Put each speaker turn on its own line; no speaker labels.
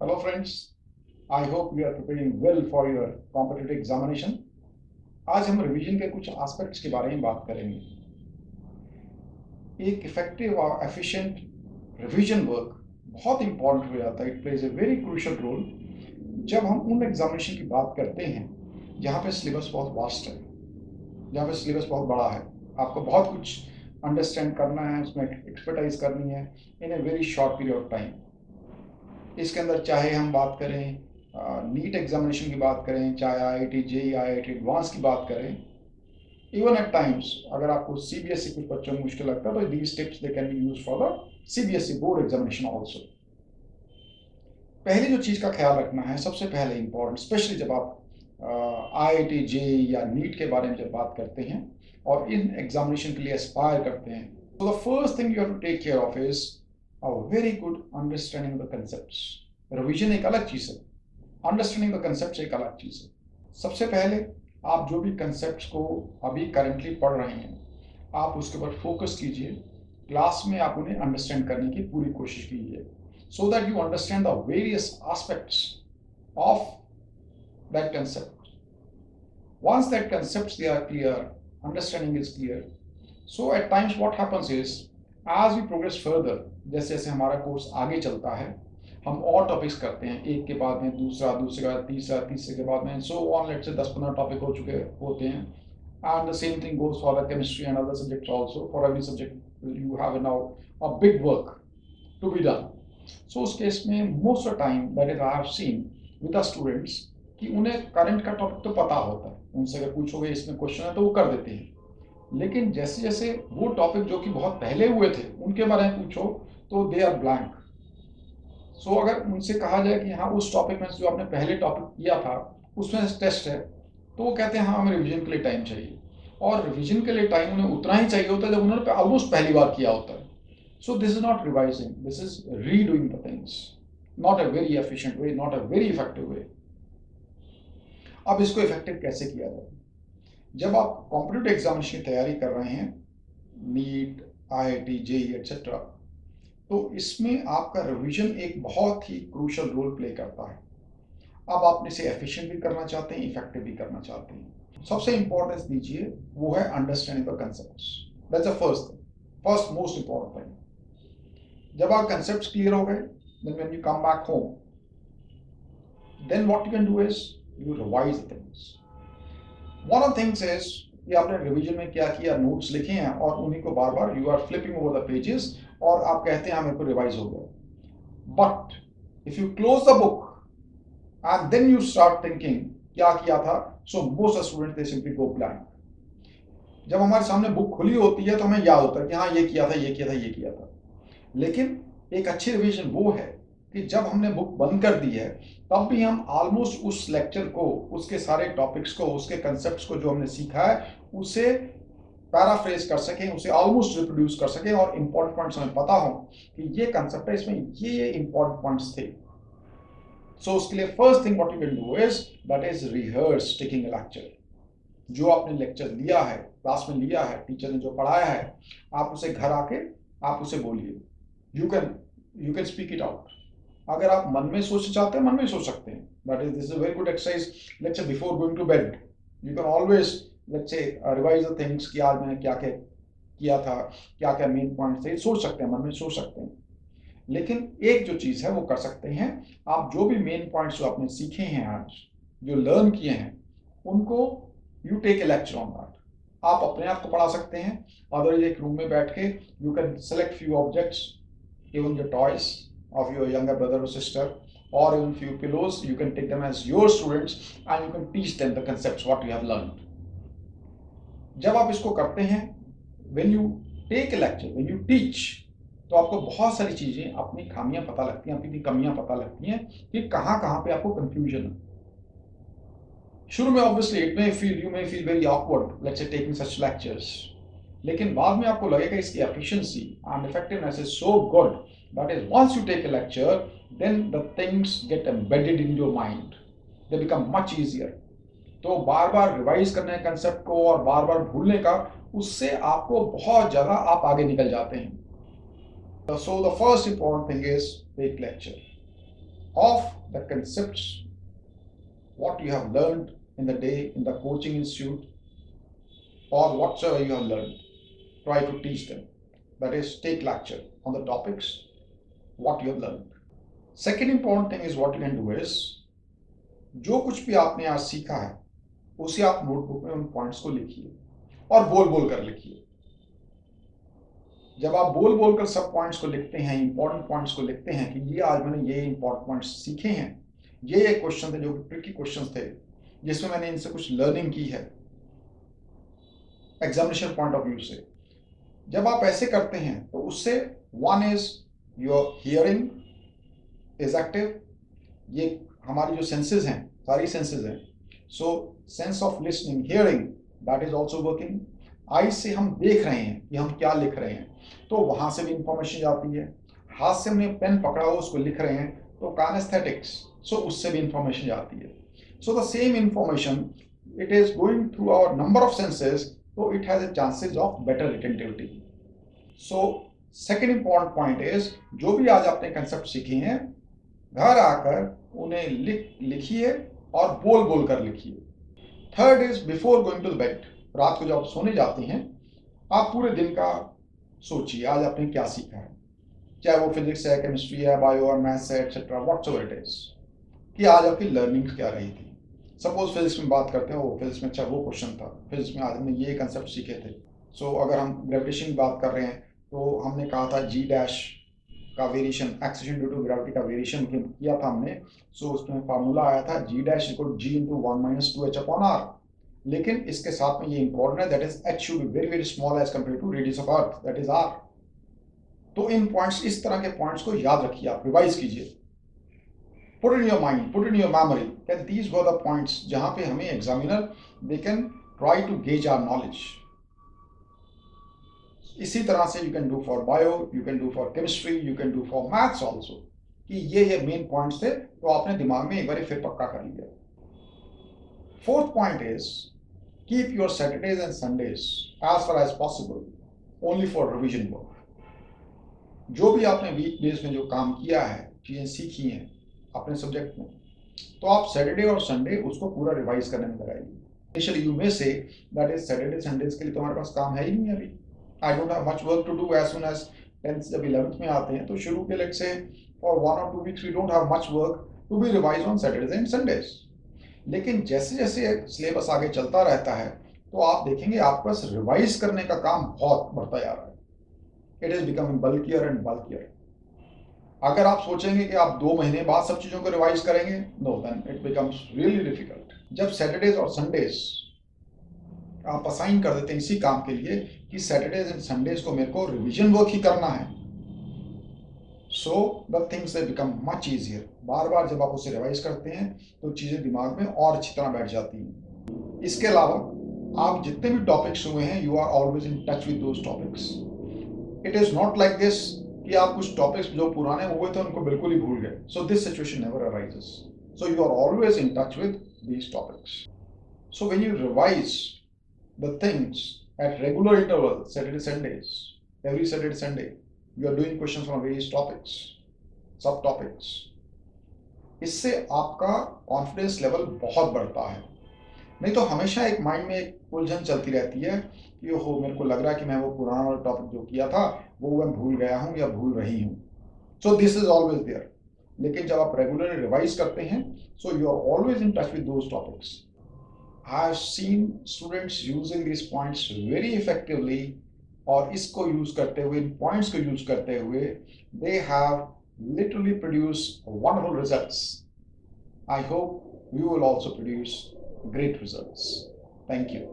Hello friends, I hope you are preparing well for your competitive examination. आज हम revision के कुछ aspects के बारे में बात करेंगे। एक इफेक्टिव और एफिशिएंट रिवीजन वर्क बहुत इंपॉर्टेंट हो जाता है। It plays a very crucial role जब हम उन एग्जामिनेशन की बात करते हैं जहाँ पे सिलेबस बहुत वास्ट है, जहाँ पे सिलेबस बहुत बड़ा है। आपको बहुत कुछ अंडरस्टैंड करना है, उसमें एक्सपर्टाइज करनी है in a very short period of time. इसके अंदर चाहे हम बात करें नीट एग्जामिनेशन की बात करें, चाहे आईआईटी जेईई आईआईटी एडवांस की बात करें, इवन एट टाइम्स अगर आपको सीबीएसई कुछ बच्चों को मुश्किल लगता है तो these tips they can be use for the CBSE board examination also. पहली जो चीज़ का ख्याल रखना है, सबसे पहले इंपॉर्टेंट, स्पेशली जब आप आईआईटी जेईई या नीट के बारे में जब बात करते हैं और इन एग्जामिनेशन के लिए एस्पायर करते हैं, तो the first thing you have to take care of is a very good understanding the concepts. Revision एक अलग चीज़ है, अंडरस्टैंडिंग द कंसेप्ट्स एक अलग चीज़ है। सबसे पहले आप जो भी कंसेप्ट्स को अभी करेंटली पढ़ रहे हैं, आप उसके ऊपर फोकस कीजिए। क्लास में आप उन्हें अंडरस्टैंड करने की पूरी कोशिश कीजिए, so that you understand the various aspects of that concept. Once that concepts they are clear, understanding is clear. So at times what happens is, as we progress further, जैसे जैसे हमारा कोर्स आगे चलता है, हम और टॉपिक्स करते हैं, एक के बाद में दूसरा, दूसरे के बाद तीसरा, तीसरे के बाद में so on, let's say 10-15 topic हो चुके होते हैं। And the same thing goes for the chemistry and other subjects also. For every subject you have now a big work to be done. सो उस केस में most of time that is I have seen with the students कि उन्हें current का topic तो पता होता है, उनसे अगर पूछोगे इसमें क्वेश्चन है तो वो कर देते हैं। लेकिन जैसे जैसे वो टॉपिक जो कि बहुत पहले हुए थे उनके बारे में पूछो तो दे आर ब्लैंक। सो अगर उनसे कहा जाए कि हाँ उस टॉपिक में जो आपने पहले टॉपिक किया था उसमें टेस्ट है, तो वो कहते हैं हाँ हमें रिविजन के लिए टाइम चाहिए। और रिविजन के लिए टाइम उन्हें उतना ही चाहिए होता है जब उन्होंने ऑलमोस्ट पहली बार किया होता है। So this is not revising, this is redoing the things. Not a very efficient way, not a very effective way. अब इसको इफेक्टिव कैसे किया जाए? जब आप कॉम्पिटिटिव एग्जामिनेशन की तैयारी कर रहे हैं, नीट, आईआईटी, जेईई एटसेट्रा, तो इसमें आपका रिवीजन एक बहुत ही क्रूशियल रोल प्ले करता है। अब आप इसे एफिशिएंट भी करना चाहते हैं, इफेक्टिव भी करना चाहते हैं। सबसे इंपॉर्टेंस दीजिए वो है understanding the concepts. That's the first thing, first most important thing. जब आप कंसेप्ट्स क्लियर हो गए, then when you come back home, then what you can do is you revise the things. One of the things is कि आपने revision में क्या किया, notes लिखे हैं और उन्हीं को बार बार you are flipping over the pages और आप कहते हैं हाँ मेरे को रिवाइज हो गया। But if you close the book and then you start thinking क्या किया था, so most student they simply go blank. जब हमारे सामने बुक खुली होती है तो हमें याद होता है कि हाँ ये किया था, ये किया था, ये किया था। लेकिन एक अच्छी रिवीजन वो है कि जब हमने बुक बंद कर दी है तब भी हम ऑलमोस्ट उस लेक्चर को, उसके सारे टॉपिक्स को, उसके कंसेप्ट्स को जो हमने सीखा है उसे पैराफ्रेज कर सकें, उसे ऑलमोस्ट रिप्रोड्यूस कर सकें और इंपॉर्टेंट पॉइंट्स हमें पता हो कि ये कंसेप्ट है, इसमें ये इंपॉर्टेंट पॉइंट्स थे। सो उसके लिए first thing what you can do is that is rehearse taking a lecture. जो आपने लेक्चर लिया है, क्लास में लिया है, टीचर ने जो पढ़ाया है, आप उसे घर आके आप उसे बोलिए। You can speak it out. अगर आप मन में सोचना चाहते हैं, मन में सोच सकते हैं। That is this is a very good exercise. Let's say before going to bed you can always let's say revise the things कि आज मैंने क्या क्या किया था, क्या क्या मेन पॉइंट्स थे, सोच सकते हैं, मन में सोच सकते हैं। लेकिन एक जो चीज़ है वो कर सकते हैं, आप जो भी मेन पॉइंट्स जो आपने सीखे हैं आज, जो लर्न किए हैं, उनको you take a lecture on that. आप अपने आप को पढ़ा सकते हैं, अदरवाइज एक रूम में बैठ के you can select few objects, even the toys of your younger brother or sister, or even few pillows, you can take them as your students and you can teach them the concepts what you have learned. जब आप इसको करते हैं, when you take a lecture, when you teach, तो आपको बहुत सारी चीजें, अपनी खामियां पता लगती हैं, अपनी कमियां पता लगती हैं कि कहाँ कहाँ पे आपको कंफ्यूजन है। शुरू में obviously you may feel very awkward let's say taking such lectures, लेकिन बाद में आपको लगेगा इसकी efficiency and effectiveness is so good that is once you take a lecture then the things get embedded in your mind, they become much easier. तो बार बार revise करने के कंसेप्ट को और बार बार भूलने का, उससे आपको बहुत ज़्यादा आप आगे निकल जाते हैं। So the first important thing is take lecture. of the concepts what you have learned in the day in the coaching institute or whatsoever you have learned. Try to teach them. That is, take lecture on the topics what you have learned. Second important thing is what you can do is, जो कुछ भी आपने आज सीखा है उसे आप notebook में उन पॉइंट्स को लिखिए और बोल बोल कर लिखिए। जब आप बोल बोल कर सब पॉइंट्स को लिखते हैं, इंपॉर्टेंट पॉइंट्स को लिखते हैं कि ये आज मैंने ये इंपॉर्टेंट पॉइंट्स सीखे हैं, ये क्वेश्चन थे जो ट्रिकी क्वेश्चंस थे जिसमें मैंने इनसे कुछ लर्निंग की है एग्जामिनेशन पॉइंट ऑफ व्यू से। जब आप ऐसे करते हैं तो उससे one is your hearing is active. ये हमारी जो सेंसेस हैं, सारी सेंसेस हैं, so sense of listening, hearing, that is also working. Eye से हम देख रहे हैं कि हम क्या लिख रहे हैं, तो वहां से भी इंफॉर्मेशन जाती है। हाथ से हमने पेन पकड़ा हो, उसको लिख रहे हैं, तो कानेस्थेटिक्स, सो उससे भी इंफॉर्मेशन जाती है। So the same information it is going through our number of senses, तो it has a chances of better retentivity. So second important point is, जो भी आज आपने कंसेप्ट सीखे हैं घर आकर उन्हें लिखिए और बोल बोल कर लिखिए। Third is before going to the bed, रात को जब आप सोने जाते हैं आप पूरे दिन का सोचिए आज आपने क्या सीखा है, चाहे वो फिजिक्स है, केमिस्ट्री है, बायो है, मैथ्स है, एक्सेट्रा व्हाटएवर इट इज, कि आज आपकी लर्निंग क्या रही थी। सपोज फिजिक्स में बात करते हैं, वो फिजिक्स में अच्छा वो क्वेश्चन था, फिजिक्स में आज हमने ये कंसेप्ट सीखे थे। सो अगर हम ग्रेविटेशन की बात कर रहे हैं तो हमने कहा था जी डैश का variation, acceleration due to gravity का वेरिएशन किया था हमने। सो उसमें फार्मूला आया था g dash equal g into 1 - 2h upon r. लेकिन इसके साथ में ये इंपॉर्टेंट है, that is h should be very very small as compare to radius of earth, that is r. तो इन पॉइंट्स, इस तरह के पॉइंट्स को याद रखिए, आप रिवाइज कीजिए, put in your mind, put in your memory that these were the points जहां पे हमें examiner they can try to gauge our knowledge. इसी तरह से you can do for bio, you can do for chemistry, you can do for maths also, कि ये main points थे तो आपने दिमाग में एक बार फिर पक्का कर लिया। Fourth point is, keep your Saturdays and Sundays as far as possible only for revision work. जो भी आपने वीक डेज में जो काम किया है, चीजें सीखी हैं अपने सब्जेक्ट में, तो आप सैटरडे और संडे उसको पूरा रिवाइज करने में लगाइए। Initially you may say that is Saturday Sundays के लिए तो हमारे पास काम है ही नहीं अभी, I don't have much work to do as soon as 10th जब 11th में आते हैं, तो शुरू के let's say for 1 or 2 weeks we don't have much work to be revised on Saturdays and Sundays। लेकिन जैसे जैसे सिलेबस आगे चलता रहता है तो आप देखेंगे आपके पास रिवाइज करने का काम बहुत बढ़ता जा रहा है। It is becoming bulkier and bulkier. अगर आप सोचेंगे कि आप 2 महीने बाद सब चीजों को रिवाइज करेंगे, no, then it becomes really difficult. जब सैटरडेज और संडेज आप असाइन कर देते हैं इसी काम के लिए कि सैटरडेज एंड संडेज को मेरे को रिवीजन वर्क ही करना है, so the things they become much easier. बार बार जब आप उसे रिवाइज करते हैं तो चीजें दिमाग में और अच्छी तरह बैठ जाती हैं। इसके अलावा आप जितने भी टॉपिक्स हुए हैं, you are always in touch with those topics. It is not like this कि आप कुछ टॉपिक्स जो पुराने हुए थे उनको बिल्कुल ही भूल गए। So this situation never arises. So you are always in touch with these topics. So when you revise the things at regular interval, Saturday, Sundays, every Saturday, Sunday, you are doing questions on various topics, subtopics. इससे आपका confidence level बहुत बढ़ता है। नहीं तो हमेशा एक mind में एक उलझन चलती रहती है कि हो मेरे को लग रहा है कि मैं वो पुराना वाला टॉपिक जो किया था वो मैं भूल गया हूँ या भूल रही हूँ। So this is always there. लेकिन जब आप रेगुलरली रिवाइज करते हैं, so you are always in touch with those topics. I have seen students using these points very effectively, और इसको यूज करते हुए, इन पॉइंट्स को यूज करते हुए, they have literally produced wonderful results. I hope you will also produce great results. Thank you.